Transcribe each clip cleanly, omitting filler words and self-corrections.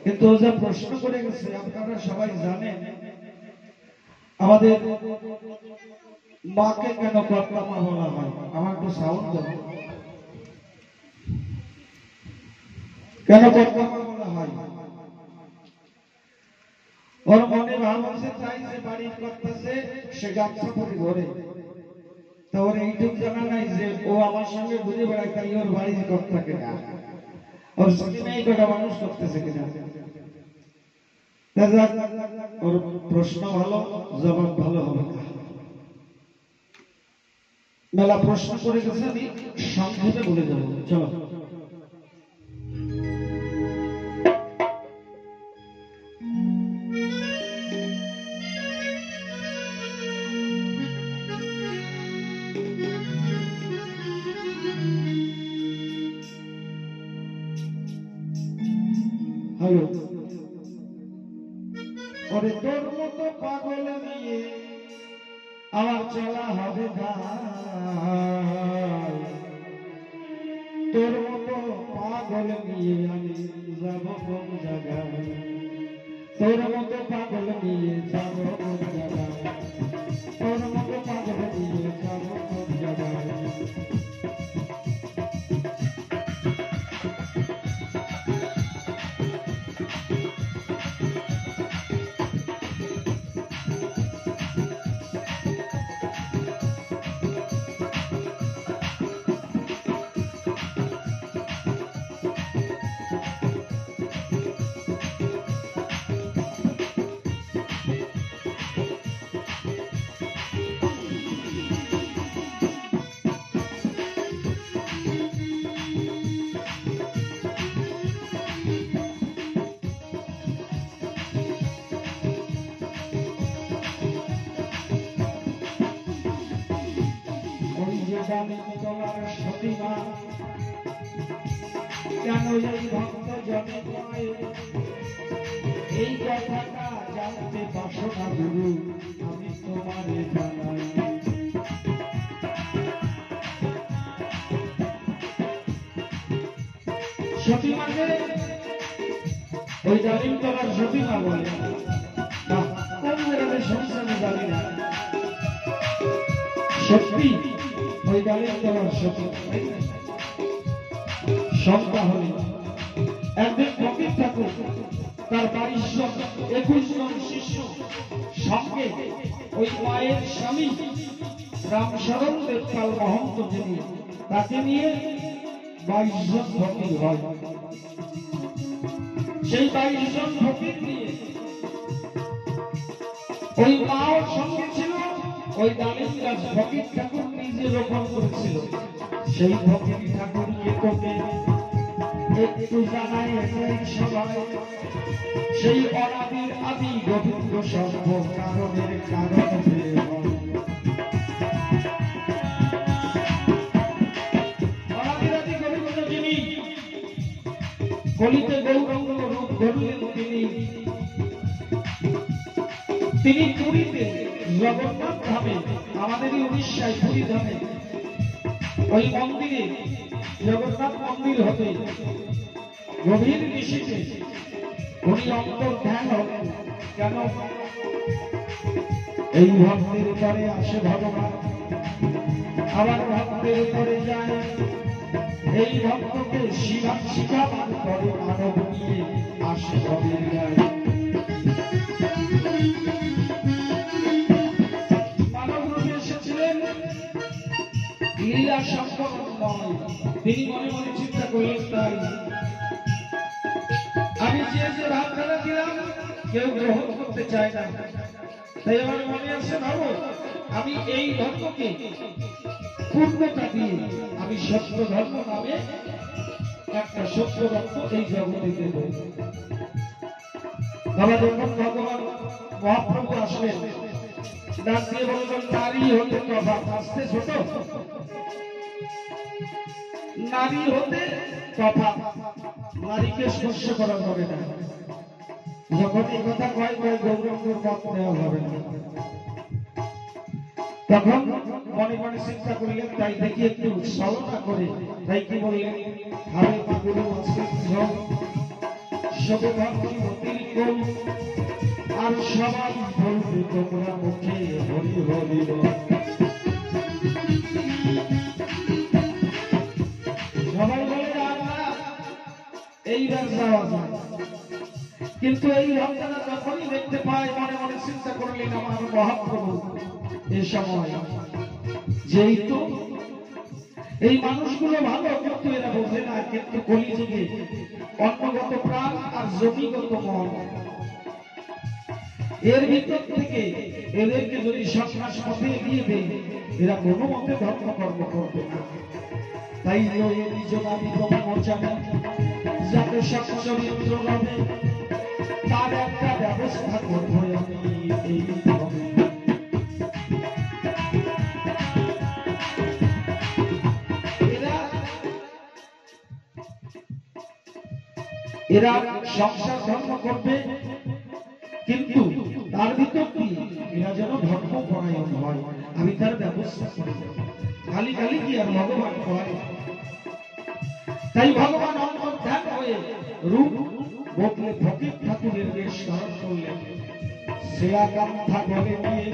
কিন্তু ও যা প্রশ্ন করে গেছে আপনারা সবাই জানেন আমাদের মাকে কেন কর্তা মা বলা হয়। আমার একটু সাউন্ড দেবো। কেন কর্তা মা বলা হয়? ওর মনে ভাব আছে তাই যে বাড়ির কর্তাছে সে গামছা পরে ঘরে, তা ওর এইটুক জানা নাই যে ও আমার সঙ্গে ঘুরে বেড়ায় তাই ওর বাড়ির কর্তা কিনা, ওর ছেলে মেয়ে কটা মানুষ করতেছে কিনা। ওর প্রশ্ন ভালো, জবাব ভালো হবে না। মেলা প্রশ্ন করে গেছে, আমি সংক্ষেপে বলে যাবো। চলো। হ্যালো। ওরে তোর মতো পাগল নিয়ে আমার চলা হবে না, তোর মতো পাগল নিয়ে আমি যাব কোন জায়গায়, তোর মতো পাগল নিয়ে যাব কোন জায়গায়, তোর মতো পাগল নিয়ে যাব কোন জায়গায়। কেন এই ভক্ত জনে এই কথাটা জানতে পারছো না গুরু, আমি তোমারে জানাই। সতীমাকে ওই ডালিম তলার সতীমা বলে, কোন জায়গায় সংসারে জানি না, সত্যি ওই ডালিম তলার সতী সংখ্যা হল। একদিন ফকির ঠাকুর তার 22 জন শিষ্য সঙ্গে ওই মায়ের স্বামী রামশরণ দেবপাল মহন্ত যিনি, তাকে নিয়ে 22 জন ফকির হয়। সেই 22 জন ফকির নিয়ে ওই মাও সঙ্গে ছিল, ওই ডালিম গাছ ফকির ঠাকুর নিজে রোপণ করেছিল। সেই ফকির ঠাকুরকে তোকে একটু জানাই সবাই, সেই অনাদির আদি গোবিন্দ সর্ব কারণের কারণ অনাদির আদি গোবিন্দ যিনি কলিতে গৌরঙ্গ রূপ ধরলেন, তিনি পুরীতে জগন্নাথ ধামে, আমাদেরই উড়িষ্যায় পুরী ধামে ওই মন্দিরে জগন্নাথ মন্দির হতে গভীর নিশীথে উনি অন্তর্ধান হলেন। কেন? এই ভক্তের উপরে আসে ভগবান, আবার ভক্তের উপরে যায়। এই ভক্তকে শিখাবার পরে মানব নিয়ে আসে ভবের গায়ে। মানব রূপে এসেছিলেন লীলা সম্পন্ন নয়। তিনি মনে মনে চিন্তা করলেন, তাই আমি যে ভাবখানা দিলাম কেউ গ্রহণ করতে চায় না, তাই আমার মনে আছে ভাবো আমি এই ধর্মকে পূর্ণতা দিয়ে আমি সত্য ধর্ম নামে একটা সত্য ধর্ম এই জগতে দেব। বাবা যখন ভগবান মহাপ্রভু আসলেন, ডাক দিয়ে বললেন নারী হতে তফাৎ, আসতে ছোট, নারী হতে তফাৎ, নারীকে স্পর্শ করা যাবে না। যখন এই কথা কয় গৌরঙ্গের মত নেওয়া যাবে না। তখন মনে মনে চিন্তা করিলেন, তাই দেখি একটু ছলনা করে, তাই কি বললেন, হারে পাগুলো আছে সবে ভাগবতীর কোল আর সবাই বলবে তোমরা মুখে হরি হরি বল। সবাই বলে আমরা এইবার যাওয়া যায়, কিন্তু এই ভক্তরা যখনই দেখতে পায় মনে মনে চিন্তা করলেন আমার মহাপ্রভু এই সময় যেহেতু এই মানুষগুলো ভালো, কিন্তু এরা বোঝে না, কিন্তু কলিযুগে অন্নগত প্রাণ আর জমিগত মন, এর ভিতর থেকে এদেরকে যদি সন্ন্যাস পথে দিয়ে দেয় এরা কোনো মতে ধর্মকর্ম করবে না। তাই নিজ দাবি মোচানো যাতে সচ্চরিত্র হবে তার একটা ব্যবস্থা করবো আমি এইভাবে। এরা সংসার ধর্ম করবে, কিন্তু তার ভিতর দিয়ে এরা যেন ধর্ম পরায়ণ হয়, আমি তার ব্যবস্থা করব। খালি খালি কি আর ভগবান হয়? তাই ভগবান অন্তর্ধান হয়ে রূপ বদলে ফকির ঠাকুরের বেশ ধারণ করলেন। সেয়া গামছা গলে নিয়ে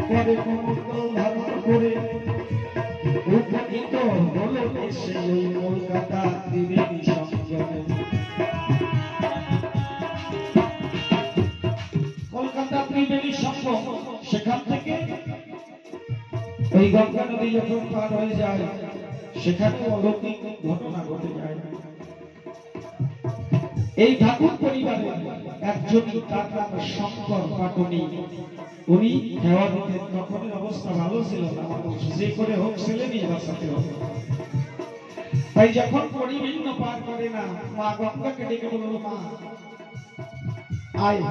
করে কমণ্ডল ধারণ করে উপনীত হলো এসে ওই কলকাতা ত্রিবেণী সঙ্গমে। কলকাতা ত্রিবেণী সঙ্গম, সেখান থেকে ওই গঙ্গা নদী যখন পার হয়ে যায় সেখানে অলৌকিক ঘটনা ঘটে যায়। এই ঠাকুর পরিবারে একজনই, তার নাম শঙ্কর পাটনি, উনি হেওয়া দিতেন। তখনের অবস্থা ভালো ছিল না, মানুষ যে করে হোক ছেলে নিয়ে বাঁচাতে হবে। তাই যখন পরিবিন্ন পার করে না, মা গঙ্গাকে ডেকে বলল, মা আয়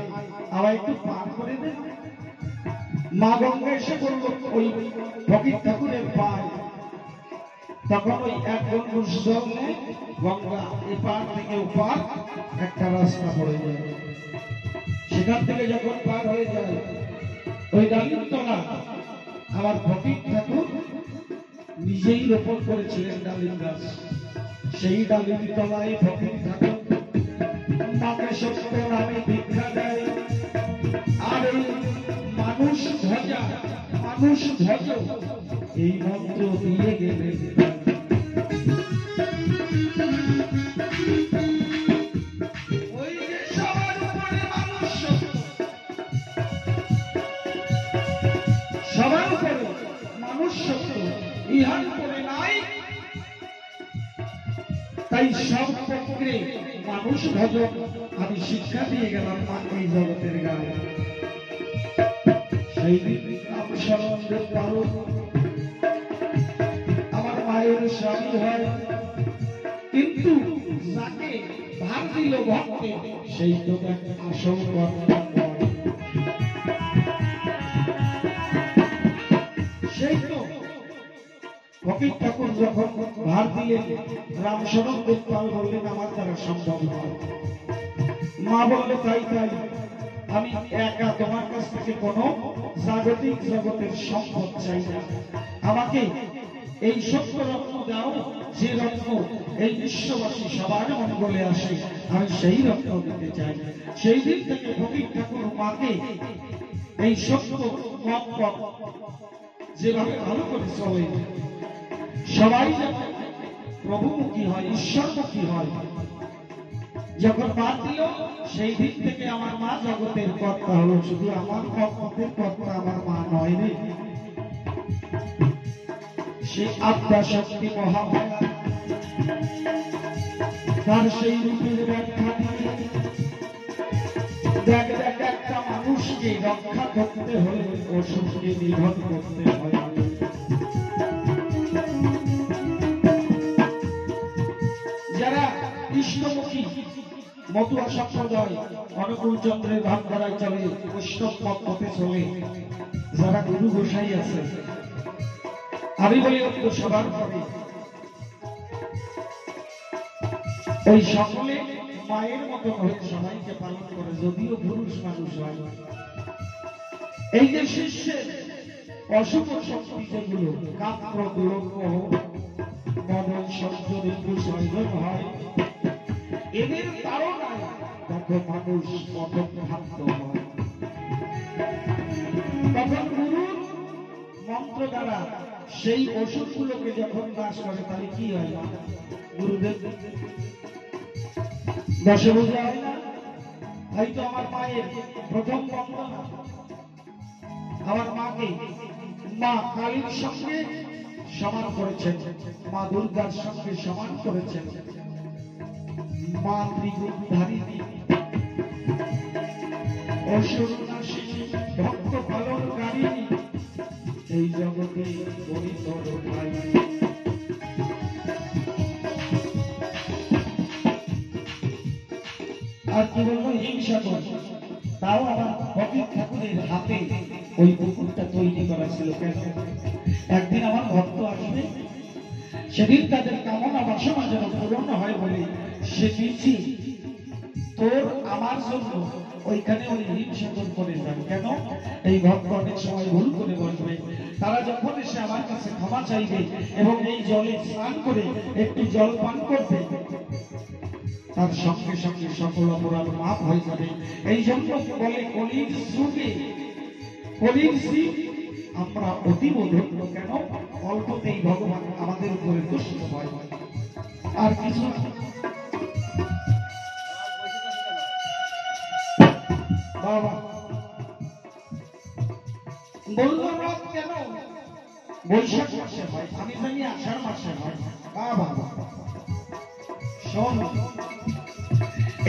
আবার একটু পার করে দে। মা গঙ্গা এসে বলল ওই ফকির ঠাকুরের পায়। তখন ওই এক গঙ্গুর জল নেই, গঙ্গা এপার থেকে ওপার একটা রাস্তা পড়ে যায়। সেখান থেকে যখন পার হয়ে যায় ওই ডালিম তলা আমার ফকির ঠাকুর নিজেই রোপণ করেছিলেন ডালিম গাছ। সেই ডালিম তলায় ফকির ঠাকুর নামে সত্য নামে ভিক্ষা দেয়। আর এই মানুষ ভজা মানুষ ভজ এই মন্ত্র দিয়ে গেলে সবার উপরে মানুষ সত্য, ইহার উপরে নাই। তাই সব ক্ষেত্রে মানুষ ভজন আমি শিক্ষা দিয়ে গেলাম মা এই জগতের গায়ে। সেই দিন নাম স্মরণ পারো আমার মায়ের স্বামী হয়, কিন্তু যাকে ভাগ দিল ভক্তে সেই তো আসল কর্তা নয়। সেই তো ফকির ঠাকুর যখন ভার দিলেন রামশরণ দেবপাল বললেন আমার দ্বারা সম্ভব নয়। মা বললে তাই তাই, আমি একা তোমার কাছ থেকে কোনো জাগতিক জগতের সম্পদ চাই না, আমাকে এই সত্য রত্ন দাও, যে রত্ন এই বিশ্ববাসী সবার মঙ্গলে আসে, আমি সেই রত্ন দিতে চাই। সেই দিন থেকে ফকির ঠাকুর মাকে এই সত্য মত যেভাবে ভালো করে চলে, সবাই যখন প্রভুমুখী হয়, ঈশ্বরমুখী হয়, যখন বাদ দিল সেই দিন থেকে আমার মা জগতের কর্তা হলো। শুধু আমার মতের কর্তা আমার মা নয় রে, সে আত্মা শক্তি মহামায়া, তার সেই রূপের ব্যাখ্যা দিয়ে দেখ দেখ একটা মানুষকে রক্ষা করতে হলে অসুখকে নিধন করতে হয়। যারা কৃষ্ণমুখী মতুয়া সম্প্রদায় অনুকূল চন্দ্রের ভাবধারায় চলে, বৈষ্ণব পথে চলে, যারা গুরু গোসাই আছে, আমি বলি অন্ত সবার পরে ওই সকলে মায়ের মতো হয়ে সবাইকে পালন করে, যদিও পুরুষ মানুষ হয়। এই যে শিষ্যের অশুভ শক্তি যেগুলো কাপ্র লোক মদন সঞ্জরিত সংযম হয়, এদের তাড়নায় দেখো মানুষ অধঃপাত হয়। তখন গুরুর মন্ত্র দ্বারা সেই ওষুধগুলোকে যখন নাশ করে তাহলে কি হয়? গুরুদেব দশে বোঝা হয় না? হয়তো আমার মায়ের প্রথম বন্দনা, আমার মাকে মা কালীর সঙ্গে সমান করেছেন, মা দুর্গার সঙ্গে সমান করেছেন, মা ত্রিগুণধারিণী অসুরনাশিনী ভক্ত পালনকারিণী এই জগতে পরিতর ভাই। আর কি বলবো, হিংসা করছে, তাও আমার ফকির ঠাকুরের হাতে ওই পুকুরটা তৈরি করা ছিল। কেন? একদিন আমার ভক্ত আসবে, সেদিন তাদের কামনা বাসনা যেন পূরণ হয় বলে সে দিচ্ছি তোর আমার জন্য ওইখানে ওই হিংসা করে যান। কেন? এই ভক্ত অনেক সময় ভুল করে বসবে, তারা যখন এসে আমার কাছে ক্ষমা চাইবে এবং এই জলে স্নান করে একটু জল পান করবে, তার সঙ্গে সঙ্গে সকল অপরাধ মাফ হয়ে যাবে। এই জন্য বলে কলির যুগে কলির শিব আমরা অতীব ধন্য। কেন? অল্পতেই ভগবান আমাদের উপরে তুষ্ট হয়। আর কিছু বাবা বললো রথ কেন বৈশাখ মাসে হয়, আমি জানি আষাঢ় মাসে হয়। বাবা শোন,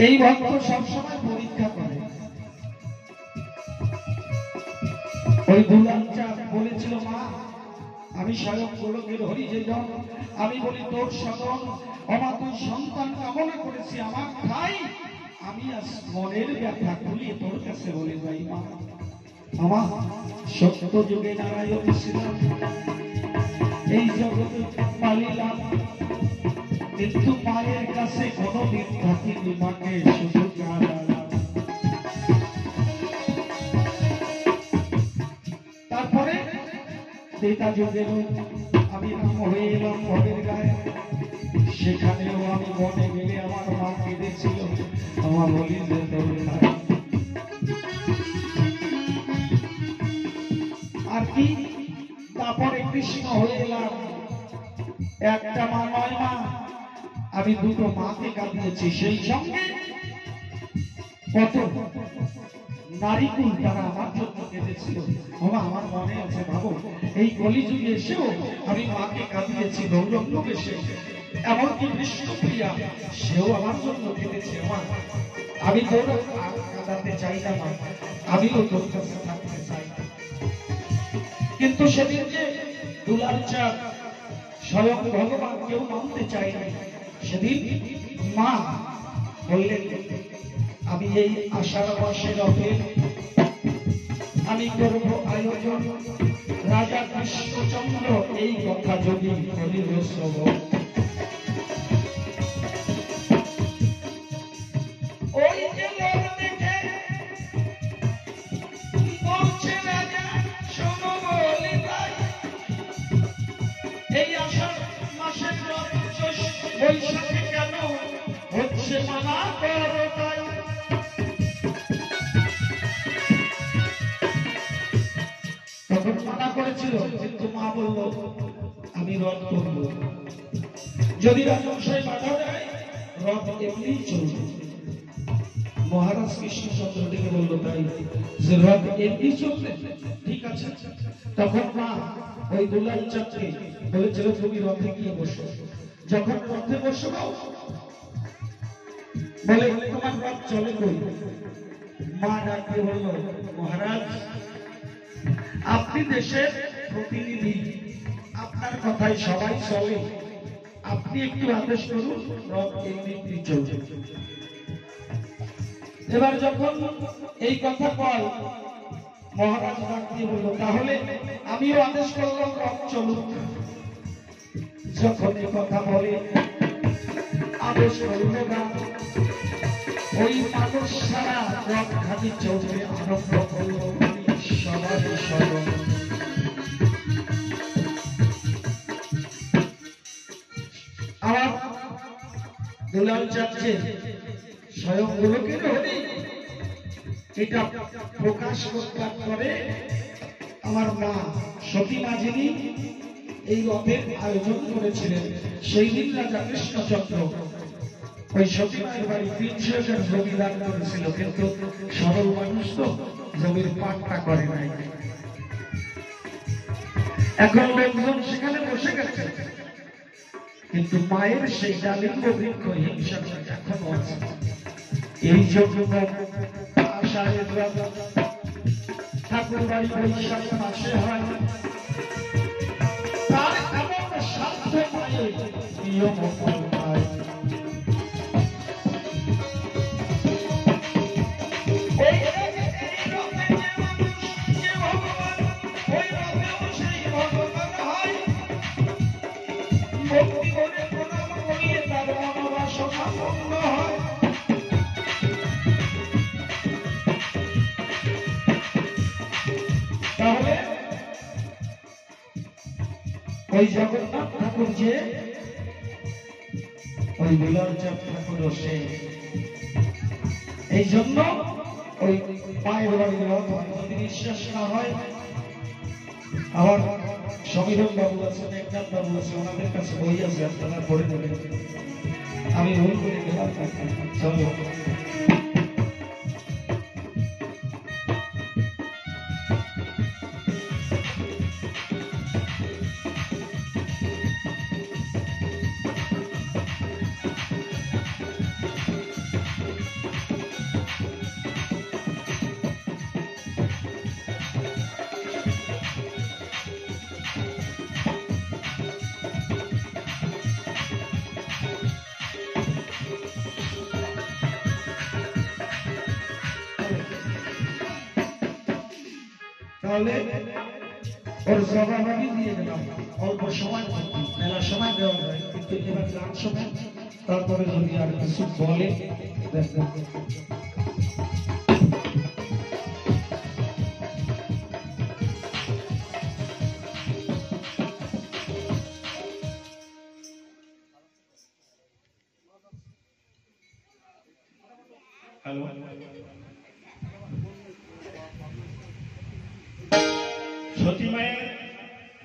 এই ভক্ত সবসময় পরীক্ষা করে। ওই দুলাঞ্চা বলেছিল, মা আমি স্বয়ং গোলকের হরিজন, আমি বলি তোর সদন আমার তুই সন্তান কামনা করেছি আমার ভাই, আমি আজ মনের ব্যথা খুলিয়ে তোর কাছে বলে যাই। মা আমার সত্য যুগে নারায়ণ ছিলাম, এই জগতে পালিলাম, কিন্তু মায়ের কাছে কোনদিন থাকিনি, মাকে শুধু তারপরে ত্রেতা যুগে আমি রাম হয়ে এলাম ভবের গায়ে, সেখানেও আমি বনে গেলে আমার মা কেঁদেছিল, আমার বলি যে আর কি। তারপরে কৃষ্ণ হয়ে এলাম, একটা মা নয় মা, আমি দুটো মাকে কাঁদিয়েছি, সেই সঙ্গে কত নারীকুল তারা আমার জন্য কেঁদেছিল। আমার মনে আছে, ভাবো এই কলিযুগে এসেও আমি মাকে কাঁদিয়েছি, গৌরব এসে এমনকি বিষ্ণুপ্রিয়া সেও আমার জন্য কেঁদেছে। আমি তোর আর কাঁদাতে চাই না মা, আমিও তোর কাছে থাকতে চাই। কিন্তু সেদিন যে দুলার চাঁদ স্বয়ং ভগবান কেউ মানতে চাই না, সেদিন মা বললেন আমি এই আষাঢ় মাসের রথে আমি করব আয়োজন, রাজা কৃষ্ণচন্দ্র এই কথা যদি করিল শ্রবণ। ওই যে লোক দেখে বলছে রাজা শোনো বলি তাই, এই আষাঢ় মাসের রথ বৈশাখে কেন হচ্ছে মানা করো তাই। তখন মানা করেছিল, কিন্তু মা বলল আমি রথ করব, যদি রাজমশাই বাধা দেয় রথ এমনি চলবে। মহারাজ কৃষ্ণচন্দ্র ডেকে বলল তাই যে রথ এমনি চলবে, ঠিক আছে। তখন মা ওই দুলাল চাঁদকে বলেছিল তুমি রথে গিয়ে বসো, যখন রথে বসো বলে তোমার রথ চলে কই। মা ডাকে বলল মহারাজ আপনি দেশের প্রতিনিধি, আপনার কথায় সবাই চলে, আপনি একটু আদেশ করুন রথ এমনি চলবে। এবার যখন এই কথা কয় মহারাজ ডাক দিয়ে বলল তাহলে আমিও আদেশ করলাম রথ চলুক। যখন এই কথা বলে আদেশ করল না, ওই মানুষ সারা রথ ঘাটি চলতে আরম্ভ করল সবারই স্মরণ। আমার দুলাল চাচ্ছে স্বয়ং গোলকের হরি এটা প্রকাশ করে আমার মা সতী মা যিনি এই রথের আয়োজন করেছিলেন। সেই দিন রাজা কৃষ্ণচন্দ্র ওই সতী মায়ের বাড়ি ৩০০ একর জমি দান করেছিল, কিন্তু সরল মানুষ তো জমির পাট্টা করে নাই। এখন লোকজন সেখানে বসে গেছে, কিন্তু মায়ের সেই ডালিম্ব বৃক্ষ হিংসা এখনো আছে। এই জন্য ঠাকুর বাড়ি বৈশাখ মাসে হয়, তার এমন সাধ্য মায়ের নিয়ম হয়। ওই জগন্নাথ ঠাকুর যে ওই বিলারচাঁদ ঠাকুর সে, এই জন্য ওই মায়ের বাড়ির রথ হয়। যদি বিশ্বাস না হয়, আবার সমীরণ বাবু আছেন, একনাথ বাবু আছে, ওনাদের কাছে বই আছে, আপনারা পড়ে নেবেন। আমি ভুল করে গেলাম, চলো। তাহলে ওর জবাব আমি দিয়ে দিলাম, অল্প সময় মেলা সময় দেওয়া যায়, কিন্তু এবার গান সময় তারপরে যদি আর কিছু বলে সতী মায়ের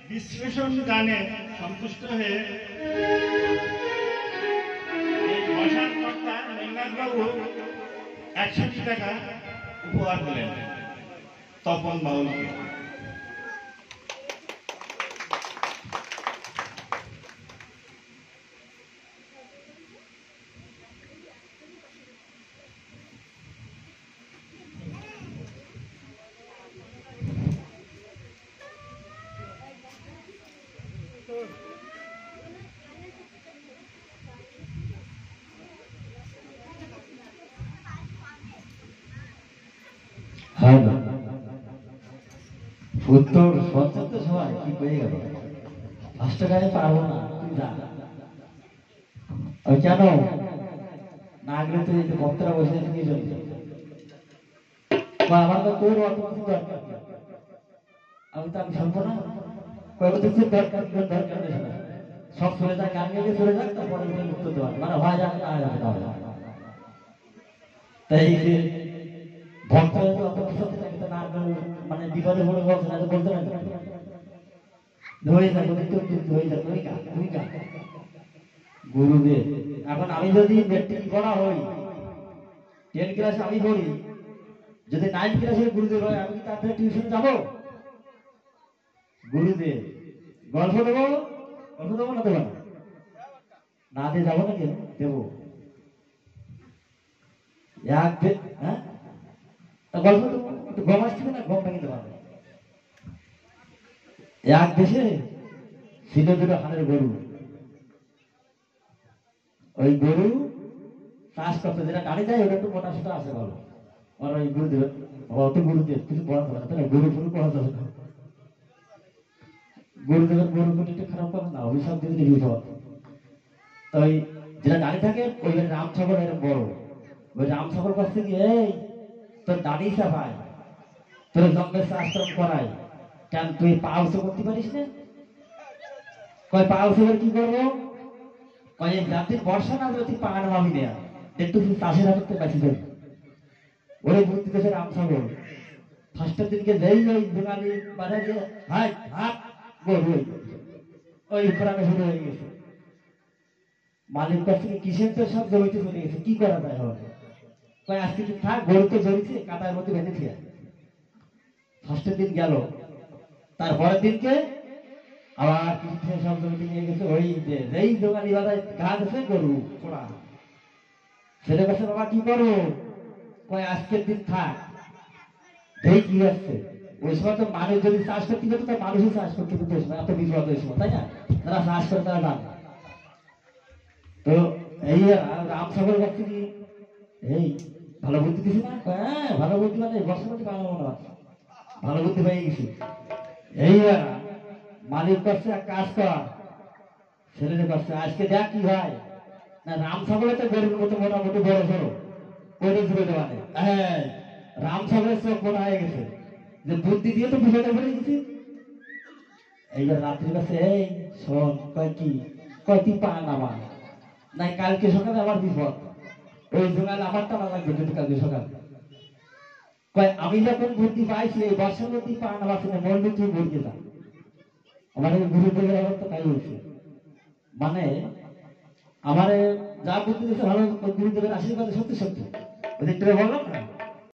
বিশ্লেষণ গানে সন্তুষ্ট হয়ে ভাষার কর্তা মেঘনাথ বাবু ৬১ টাকা উপহার দিলেন তপন বাউলকে। উত্তর সত্য সময় কি পেয়ে গেল, ৫ টাকায় পারবো না, তুই যা। কেন না গেলে তুই ভক্তরা বসে নিয়ে চলে আমার তো তোর অত কিছু দরকার, আমি তো আমি শুনবো না, কিছু দরকার দরকার সব চলে যাক, গান গেলে চলে যাক, তারপরে মুক্ত দেওয়া মানে হয় যাবে তাই ভক্তরা তো অত কিছু না মানে বিপদে পড়ে বলছে না, বলতে পারে ধরে যাবো ধরে যাবো তুই গা গুরুদেব। এখন আমি যদি মেট্রিক পড়া হই, 10 ক্লাস আমি পড়ি, যদি 9 ক্লাসের গুরুদেব হয়, আমি কি তাদের টিউশন যাবো? গুরুদেব গল্প দেবো, গল্প দেবো না, দেবো না দিয়ে যাবো নাকি দেবো হ্যাঁ গল্প দেবো, একটু গম আসছে না, গম ভেঙে দেবো। এক দেশে ছিল 2 হাড়ের গরু, ওই গরু চাষ করতে যেটা গাড়ি যায় ওটা একটু মোটা সোটা আছে ভালো, আর ওই গুরুদেব অত গুরুদেব কিছু পড়া যাবে না, তাই গরু শুরু করা যাবে না, গুরুদেবের গরু কোটি একটু খারাপ করে না, অভিশাপ দিতে বিপদ। তো ওই যেটা গাড়ি থাকে ওই রাম ঠাকুর এরকম বড়, ওই রাম ঠাকুর কাছ থেকে এই তোর দাড়ি চাপায়, তোর জঙ্গলের আশ্রম করায়, কেন তুই পা উঁচু করতে পারিস না? কয় পা উঁচু করে কি করবো? কয় জাতির বর্ষা না তুই পা নামাবি না, একটু চাষের হাতে বাঁচি যাবে ওরে বুদ্ধি দেশে রাম সাগর ফার্স্টের দিনকে যেই ওই দুনালি বাধা দিয়ে হাট হাট গরু ওই খোরাকে শুরু হয়ে গেছে মালিক কাছ থেকে কিসের তো সব জমিতে চলে গেছে কি করা যায় হবে কয় আজকে কি থাক গরু তো জড়িছে কাটার মধ্যে বেঁধে থিয়া ফার্স্টের দিন গেল তারপরের দিনকে আবার কিছু সব জমিতে নিয়ে গেছে ওই যে যেই দোকানি বাজায় ঘাস আছে গরু খোড়া ছেলে কাছে বাবা কি করো কয় আজকের দিন থাক এই কি আসছে ওই সময় তো মানুষ যদি চাষ করতে যেত তো মানুষই চাষ করতে যেত ওই সময় এত বিপদ ওই সময় তাই না তারা চাষ করে তারা জানে তো এই রাম সাগর কাছ থেকে এই ভালো বুদ্ধি দিছি না হ্যাঁ ভালো বুদ্ধি মানে বর্ষপতি ভালো মনে হয় ভালো বুদ্ধি পেয়ে গেছি এইবার মালিক করছে এক কাজ কর ছেলেদের করছে আজকে দেখ কি হয় না রাম সাগরে তো গরুর মতো মোটামুটি বড় সড়ো ওই দিকে মানে হ্যাঁ রাম সাগরের চোখ বড় হয়ে গেছে যে বুদ্ধি দিয়ে তো বিষয়টা বলে গেছি এইবার রাত্রির কাছে এই শোন কয় কি কয় তুই পা নামা নাই কালকে সকালে আমার বিপদ ওই জোগাল আমার টানা লাগবে যদি কালকে সকালে কয় আমি যখন বুদ্ধি পাইছি এই বর্ষার মধ্যে পা নামা শুনে বলবি তুই বুদ্ধি যা আমার গুরুদেবের অবস্থা তাই হয়েছে মানে আমার যা বুদ্ধি দিয়েছে ভালো গুরুদেবের আশীর্বাদে সত্যি সত্যি ওদের বললাম না